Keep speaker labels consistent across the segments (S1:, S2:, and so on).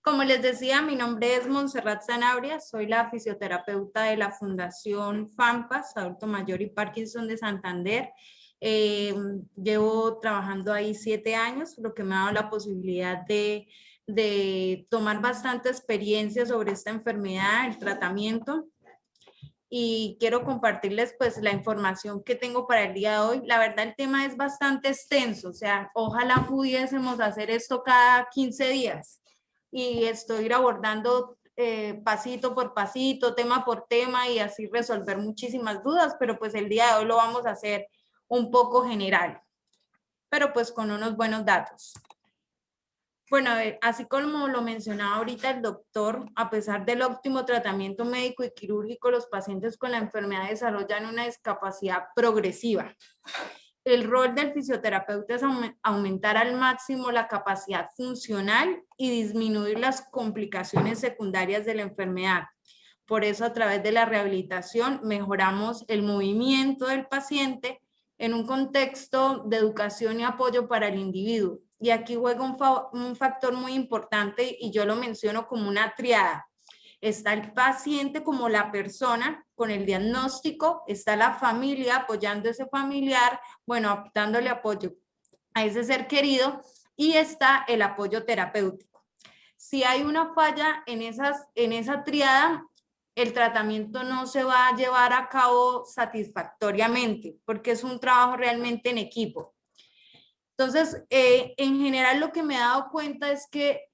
S1: Como les decía, mi nombre es Montserrat Sanabria, soy la fisioterapeuta de la Fundación FAMPAS, Adulto Mayor y Parkinson de Santander. Llevo trabajando ahí 7 años, lo que me ha dado la posibilidad de tomar bastante experiencia sobre esta enfermedad, el tratamiento. Y quiero compartirles pues la información que tengo para el día de hoy. La verdad el tema es bastante extenso, o sea, ojalá pudiésemos hacer esto cada 15 días y estoy abordando pasito por pasito, tema por tema y así resolver muchísimas dudas, pero pues el día de hoy lo vamos a hacer un poco general, pero pues con unos buenos datos. Bueno, a ver, así como lo mencionaba ahorita el doctor, a pesar del óptimo tratamiento médico y quirúrgico, los pacientes con la enfermedad desarrollan una discapacidad progresiva. El rol del fisioterapeuta es aumentar al máximo la capacidad funcional y disminuir las complicaciones secundarias de la enfermedad. Por eso, a través de la rehabilitación, mejoramos el movimiento del paciente en un contexto de educación y apoyo para el individuo. Y aquí juega un factor muy importante y yo lo menciono como una triada. Está el paciente como la persona con el diagnóstico, está la familia apoyando a ese familiar, bueno, dándole apoyo a ese ser querido y está el apoyo terapéutico. Si hay una falla en esa triada, el tratamiento no se va a llevar a cabo satisfactoriamente porque es un trabajo realmente en equipo. Entonces, en general lo que me he dado cuenta es que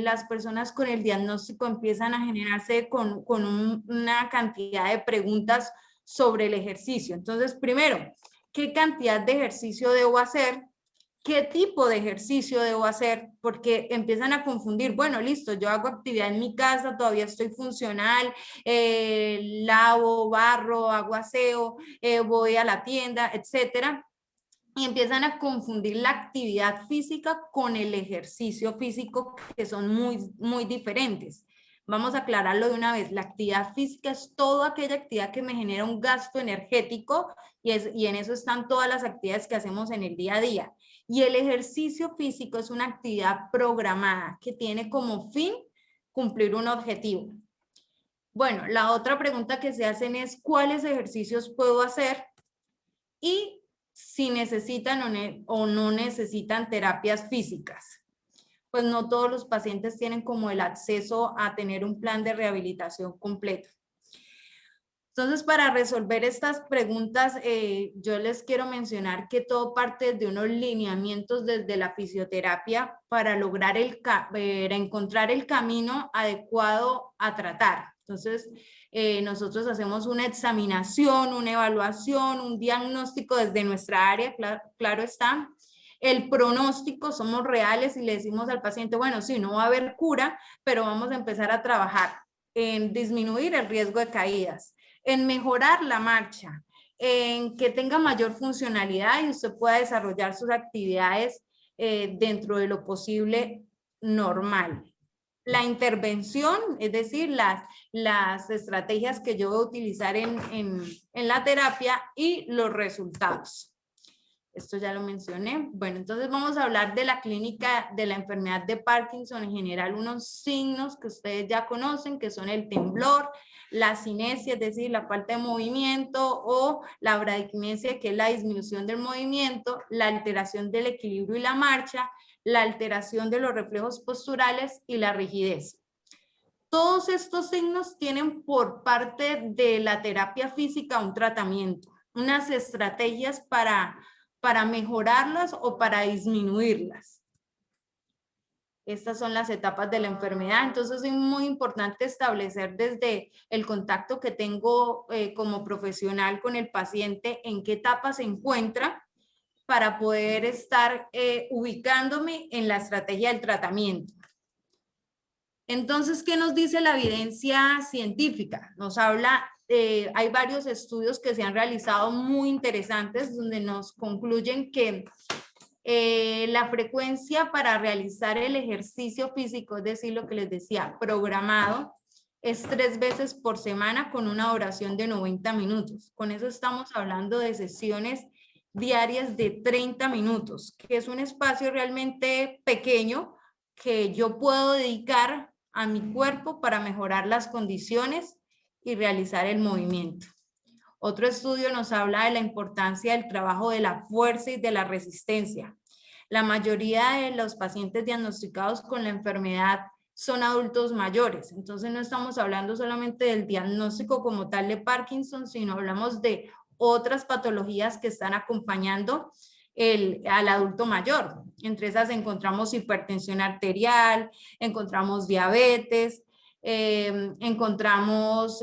S1: las personas con el diagnóstico empiezan a generarse con una cantidad de preguntas sobre el ejercicio. Entonces, primero, ¿qué cantidad de ejercicio debo hacer? ¿Qué tipo de ejercicio debo hacer? Porque empiezan a confundir, bueno, listo, yo hago actividad en mi casa, todavía estoy funcional, lavo, barro, hago aseo, voy a la tienda, etcétera. Y empiezan a confundir la actividad física con el ejercicio físico, que son muy diferentes. Vamos a aclararlo de una vez. La actividad física es toda aquella actividad que me genera un gasto energético y en eso están todas las actividades que hacemos en el día a día. Y el ejercicio físico es una actividad programada que tiene como fin cumplir un objetivo. Bueno, la otra pregunta que se hacen es ¿cuáles ejercicios puedo hacer? Y si necesitan o no necesitan terapias físicas. Pues no todos los pacientes tienen como el acceso a tener un plan de rehabilitación completo. Entonces, para resolver estas preguntas, yo les quiero mencionar que todo parte de unos lineamientos desde la fisioterapia para lograr encontrar el camino adecuado a tratar. Entonces, nosotros hacemos una examinación, una evaluación, un diagnóstico desde nuestra área, claro está. El pronóstico, somos reales y le decimos al paciente, bueno, sí, no va a haber cura, pero vamos a empezar a trabajar en disminuir el riesgo de caídas, en mejorar la marcha, en que tenga mayor funcionalidad y usted pueda desarrollar sus actividades dentro de lo posible normal. La intervención, es decir, las estrategias que yo voy a utilizar en la terapia y los resultados. Esto ya lo mencioné. Bueno, entonces vamos a hablar de la clínica de la enfermedad de Parkinson en general, unos signos que ustedes ya conocen, que son el temblor, la cinesia, es decir, la falta de movimiento, o la braquinesia, que es la disminución del movimiento, la alteración del equilibrio y la marcha, la alteración de los reflejos posturales y la rigidez. Todos estos signos tienen por parte de la terapia física un tratamiento, unas estrategias para mejorarlas o para disminuirlas. Estas son las etapas de la enfermedad, entonces es muy importante establecer desde el contacto que tengo como profesional con el paciente en qué etapa se encuentra para poder estar ubicándome en la estrategia del tratamiento. Entonces, ¿qué nos dice la evidencia científica? Nos habla, hay varios estudios que se han realizado muy interesantes donde nos concluyen que la frecuencia para realizar el ejercicio físico, es decir, lo que les decía, programado, es 3 veces por semana con una duración de 90 minutos. Con eso estamos hablando de sesiones diarias de 30 minutos, que es un espacio realmente pequeño que yo puedo dedicar a mi cuerpo para mejorar las condiciones y realizar el movimiento. Otro estudio nos habla de la importancia del trabajo de la fuerza y de la resistencia. La mayoría de los pacientes diagnosticados con la enfermedad son adultos mayores, entonces no estamos hablando solamente del diagnóstico como tal de Parkinson, sino hablamos de otras patologías que están acompañando al adulto mayor. Entre esas encontramos hipertensión arterial, encontramos diabetes, encontramos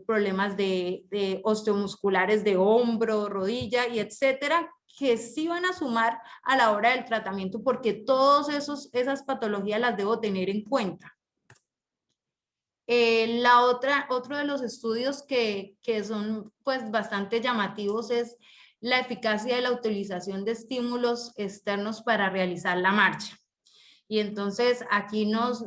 S1: problemas de osteomusculares de hombro, rodilla y etcétera, que sí van a sumar a la hora del tratamiento porque todas esas patologías las debo tener en cuenta. Otro de los estudios que son pues bastante llamativos es la eficacia de la utilización de estímulos externos para realizar la marcha. Y entonces aquí nos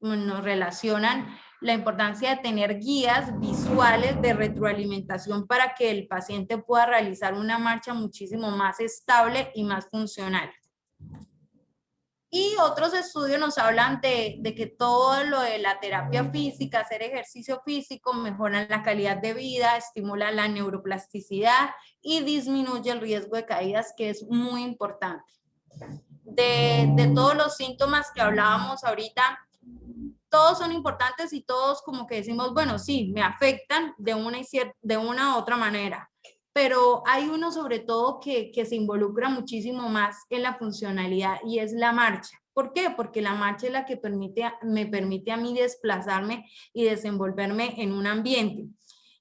S1: relacionan la importancia de tener guías visuales de retroalimentación para que el paciente pueda realizar una marcha muchísimo más estable y más funcional. Y otros estudios nos hablan de que todo lo de la terapia física, hacer ejercicio físico, mejora la calidad de vida, estimula la neuroplasticidad y disminuye el riesgo de caídas, que es muy importante. De todos los síntomas que hablábamos ahorita, todos son importantes y todos como que decimos, bueno, sí, me afectan de una u otra manera, pero hay uno sobre todo que se involucra muchísimo más en la funcionalidad y es la marcha. ¿Por qué? Porque la marcha es la que me permite a mí desplazarme y desenvolverme en un ambiente.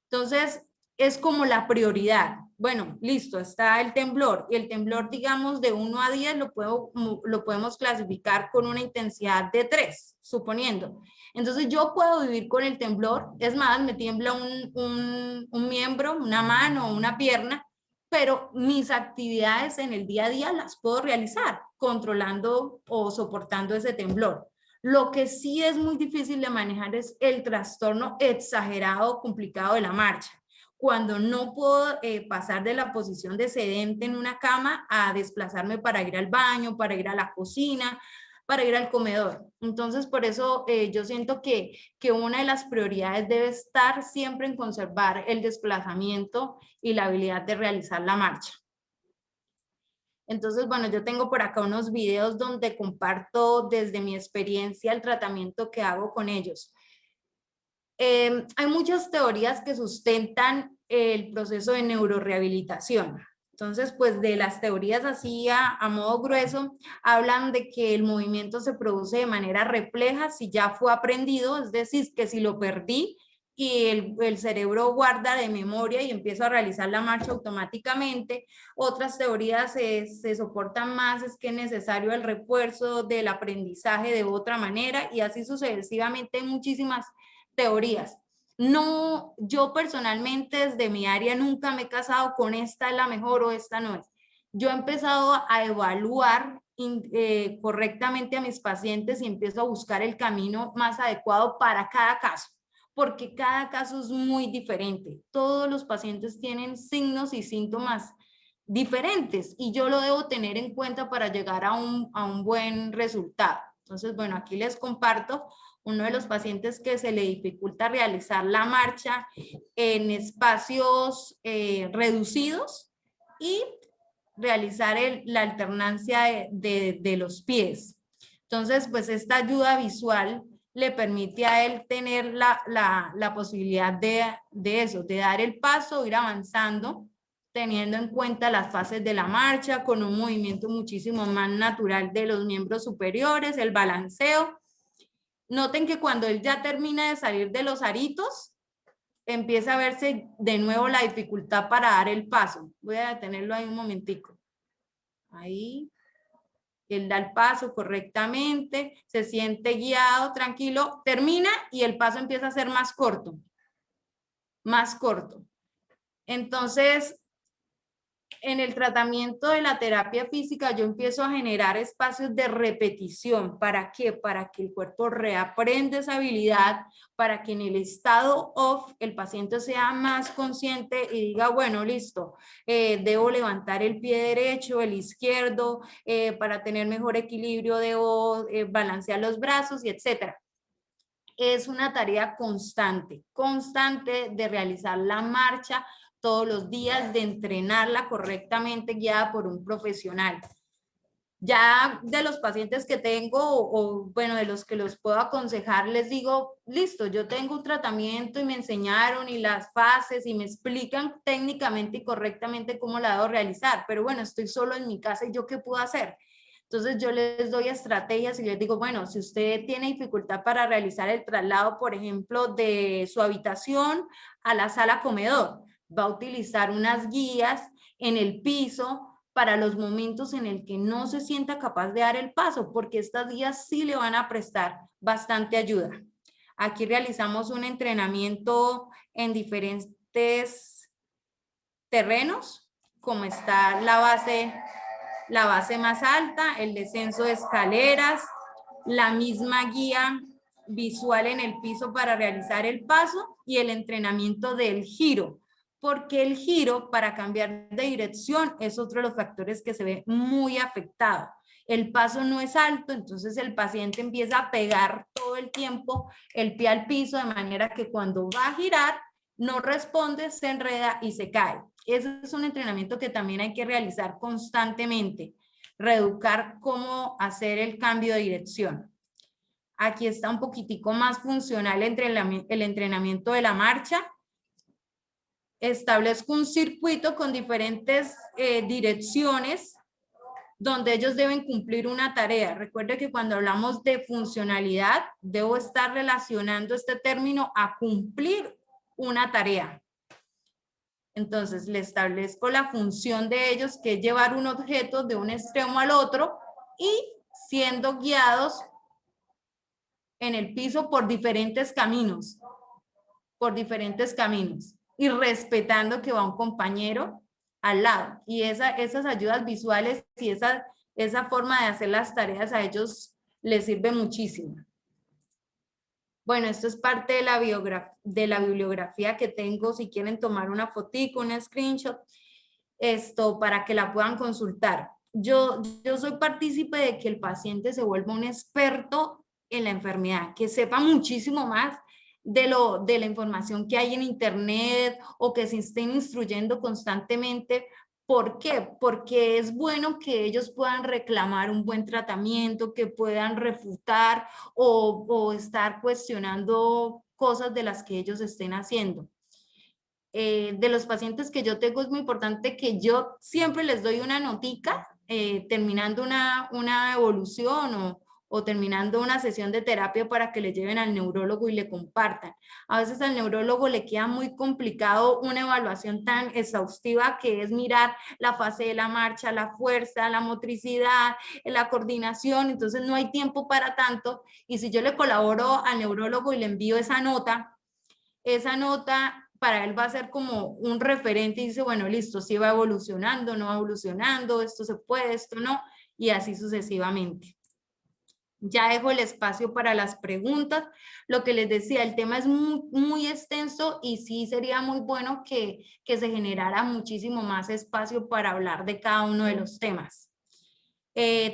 S1: Entonces, es como la prioridad. Bueno, listo, está el temblor. Y el temblor, digamos, de 1 a 10 lo podemos clasificar con una intensidad de 3, suponiendo. Entonces, yo puedo vivir con el temblor. Es más, me tiembla un miembro, una mano, una pierna, pero mis actividades en el día a día las puedo realizar controlando o soportando ese temblor. Lo que sí es muy difícil de manejar es el trastorno exagerado, complicado de la marcha. Cuando no puedo pasar de la posición de sedente en una cama a desplazarme para ir al baño, para ir a la cocina, para ir al comedor. Entonces, por eso yo siento que una de las prioridades debe estar siempre en conservar el desplazamiento y la habilidad de realizar la marcha. Entonces, bueno, yo tengo por acá unos videos donde comparto desde mi experiencia el tratamiento que hago con ellos. Hay muchas teorías que sustentan el proceso de neurorehabilitación. Entonces, pues de las teorías así a modo grueso, hablan de que el movimiento se produce de manera refleja si ya fue aprendido, es decir, que si lo perdí y el cerebro guarda de memoria y empiezo a realizar la marcha automáticamente. Otras teorías se soportan más, es que es necesario el refuerzo del aprendizaje de otra manera y así sucesivamente hay muchísimas teorías. No, yo personalmente desde mi área nunca me he casado con esta es la mejor o esta no es. Yo he empezado a evaluar correctamente a mis pacientes y empiezo a buscar el camino más adecuado para cada caso, porque cada caso es muy diferente. Todos los pacientes tienen signos y síntomas diferentes y yo lo debo tener en cuenta para llegar a un buen resultado. Entonces, bueno, aquí les comparto uno de los pacientes que se le dificulta realizar la marcha en espacios reducidos y realizar la alternancia de los pies. Entonces, pues esta ayuda visual le permite a él tener la posibilidad de eso, de dar el paso, ir avanzando, teniendo en cuenta las fases de la marcha, con un movimiento muchísimo más natural de los miembros superiores, el balanceo. Noten que cuando él ya termina de salir de los aritos, empieza a verse de nuevo la dificultad para dar el paso. Voy a detenerlo ahí un momentico. Ahí. Él da el paso correctamente, se siente guiado, tranquilo, termina y el paso empieza a ser más corto. Más corto. Entonces, en el tratamiento de la terapia física yo empiezo a generar espacios de repetición. ¿Para qué? Para que el cuerpo reaprenda esa habilidad, para que en el estado off el paciente sea más consciente y diga, bueno, listo, debo levantar el pie derecho, el izquierdo, para tener mejor equilibrio debo balancear los brazos y etcétera. Es una tarea constante, constante de realizar la marcha todos los días, de entrenarla correctamente guiada por un profesional. Ya de los pacientes que tengo o bueno, de los que los puedo aconsejar, les digo, listo, yo tengo un tratamiento y me enseñaron y las fases y me explican técnicamente y correctamente cómo la debo realizar, pero bueno, estoy solo en mi casa y yo qué puedo hacer. Entonces yo les doy estrategias y les digo, bueno, si usted tiene dificultad para realizar el traslado, por ejemplo, de su habitación a la sala comedor, va a utilizar unas guías en el piso para los momentos en el que no se sienta capaz de dar el paso, porque estas guías sí le van a prestar bastante ayuda. Aquí realizamos un entrenamiento en diferentes terrenos, como está la base más alta, el descenso de escaleras, la misma guía visual en el piso para realizar el paso y el entrenamiento del giro, porque el giro para cambiar de dirección es otro de los factores que se ve muy afectado. El paso no es alto, entonces el paciente empieza a pegar todo el tiempo el pie al piso de manera que cuando va a girar no responde, se enreda y se cae. Ese es un entrenamiento que también hay que realizar constantemente, reeducar cómo hacer el cambio de dirección. Aquí está un poquitico más funcional entre el entrenamiento de la marcha. Establezco un circuito con diferentes direcciones donde ellos deben cumplir una tarea. Recuerde que cuando hablamos de funcionalidad, debo estar relacionando este término a cumplir una tarea. Entonces, le establezco la función de ellos, que es llevar un objeto de un extremo al otro y siendo guiados en el piso por diferentes caminos, y respetando que va un compañero al lado. Y esas ayudas visuales y esa forma de hacer las tareas a ellos les sirve muchísimo. Bueno, esto es parte de la bibliografía que tengo. Si quieren tomar una fotico, un screenshot, esto para que la puedan consultar. Yo soy partícipe de que el paciente se vuelva un experto en la enfermedad, que sepa muchísimo más de la información que hay en internet o que se estén instruyendo constantemente. ¿Por qué? Porque es bueno que ellos puedan reclamar un buen tratamiento, que puedan refutar o estar cuestionando cosas de las que ellos estén haciendo. De los pacientes que yo tengo es muy importante que yo siempre les doy una notica terminando una evolución o terminando una sesión de terapia para que le lleven al neurólogo y le compartan. A veces al neurólogo le queda muy complicado una evaluación tan exhaustiva que es mirar la fase de la marcha, la fuerza, la motricidad, la coordinación, entonces no hay tiempo para tanto y si yo le colaboro al neurólogo y le envío esa nota para él va a ser como un referente y dice, bueno, listo, si va evolucionando, no va evolucionando, esto se puede, esto no, y así sucesivamente. Ya dejo el espacio para las preguntas. Lo que les decía, el tema es muy extenso y sí sería muy bueno que se generara muchísimo más espacio para hablar de cada uno de los temas.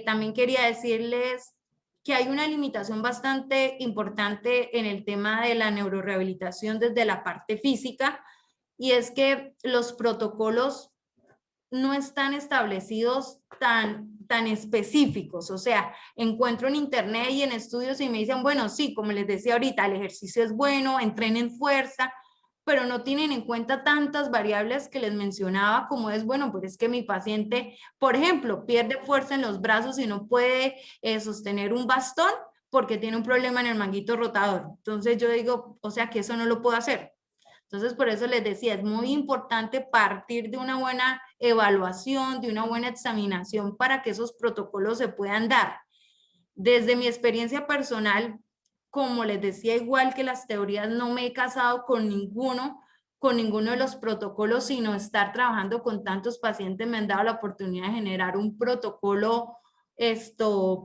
S1: También quería decirles que hay una limitación bastante importante en el tema de la neurorehabilitación desde la parte física, y es que los protocolos no están establecidos tan específicos. O sea, encuentro en internet y en estudios y me dicen, bueno, sí, como les decía ahorita, el ejercicio es bueno, entrenen fuerza, pero no tienen en cuenta tantas variables que les mencionaba, como es, bueno, pues es que mi paciente, por ejemplo, pierde fuerza en los brazos y no puede sostener un bastón porque tiene un problema en el manguito rotador. Entonces yo digo, o sea que eso no lo puedo hacer. Entonces, por eso les decía, es muy importante partir de una buena evaluación, de una buena examinación para que esos protocolos se puedan dar. Desde mi experiencia personal, como les decía, igual que las teorías, no me he casado con ninguno, con ninguno de los protocolos, sino estar trabajando con tantos pacientes me han dado la oportunidad de generar un protocolo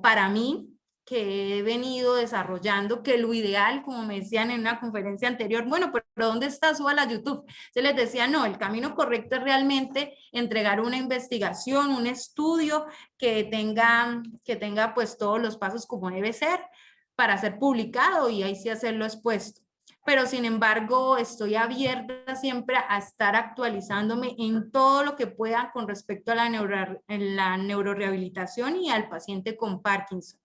S1: para mí que he venido desarrollando, que lo ideal, como me decían en una conferencia anterior, bueno, pero ¿dónde está? Súbala a YouTube. Se les decía, no, el camino correcto es realmente entregar una investigación, un estudio que tenga pues todos los pasos como debe ser para ser publicado y ahí sí hacerlo expuesto. Pero sin embargo, estoy abierta siempre a estar actualizándome en todo lo que pueda con respecto a la neurorehabilitación y al paciente con Parkinson.